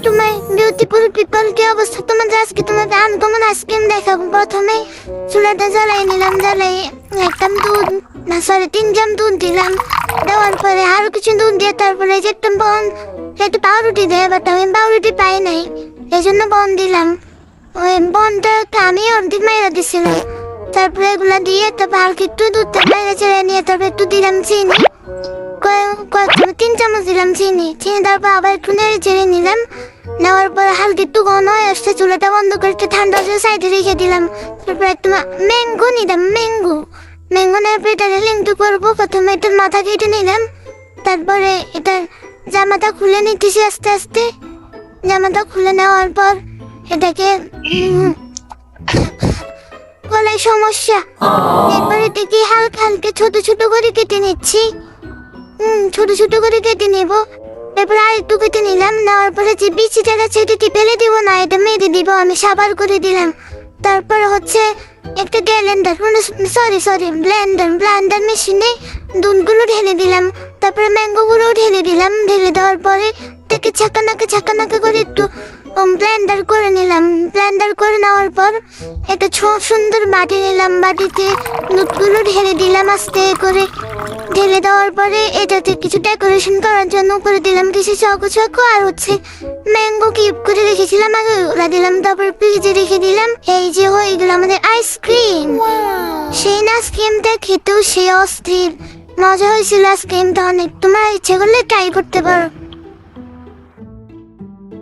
To my beautiful people, কি অবস্থা তোমাদের? আজকে তোমাদের আনকমন আইসক্রিম দেখাবো। প্রথমে চুলাটা জ্বালাই নিলাম, জ্বালাই একদম দুধ না সরি 3 চামচ দুধ দিলাম। দেওয়ার পরে আরো কিছু দুধ দিয়ে তারপরে যে একটা বন একটু পাউরুটি দেয়, বাট আমি পাউরুটি পাই নাই, এই জন্য বন দিলাম। ওই বনটা আমি অর্ধেক মাইরা দিছিলাম। তারপরে এগুলা দিয়ে তারপর হালকা একটু দুধটা মাইরা ছেড়ে নিয়ে তারপর একটু দিলাম চিনি, 3 চামচ দিলাম চিনি। তারপর আবার একটু নেড়ে চেড়ে নিলাম। নেওয়ার পর হালকা একটু ঘন হয়ে আসছে, চুলাটা বন্ধ করে একটু ঠান্ডা হয়ে সাইডে রেখে দিলাম। তারপর একটু ম্যাঙ্গো নিলাম, ম্যাঙ্গো নেওয়ার পর এটা লিঙ্কটু করবো। প্রথমে এটার মাথা কেটে নিলাম, তারপরে এটার জামাটা খুলে নিতেছি আস্তে আস্তে। জামাটা খুলে নেওয়ার পর এটাকে গলায় সমস্যা, এরপরে এটাকে হালকা হালকা ছোট ছোট করে কেটে নিচ্ছি। ছোট ছোট করে কেটে নেব। এরপর আর একটু কেটে নিলাম। নেওয়ার পরে যে বিচিটা আছে এটাকে ফেলে দিব না, এটা মেরে দিব, আমি সাবার করে দিলাম। তারপর হচ্ছে একটা গ্যালেন্ডার ব্লেন্ডার মেশিনে দুধগুলো ঢেলে দিলাম। তারপরে ম্যাঙ্গোগুলো ঢেলে দিলাম। ঢেলে দেওয়ার পরে এটাকে ছাকানাকা করে একটু ব্লেন্ডার করে নিলাম। ব্লেন্ডার করে নেওয়ার পর একটা সুন্দর বাটি নিলাম, বাটিতে দুধগুলো ঢেলে দিলাম আস্তে করে। ঢেলে দেওয়ার পরে এটাতে কিছু ডেকোরেশন করার জন্য করে দিলাম কিছু চকো আর হচ্ছে ম্যাঙ্গো কিউব করে রেখেছিলাম আগে, ওগুলা দিলাম। তারপর ফ্রিজে রেখে দিলাম। এই যে হয়ে গেল আমাদের আইসক্রিম। সেই আইসক্রিমটা খেতেও সে অস্থির মজা হয়েছিল। আইসক্রিমটা অনেক, তোমরা ইচ্ছে করলে ট্রাই করতে পারো।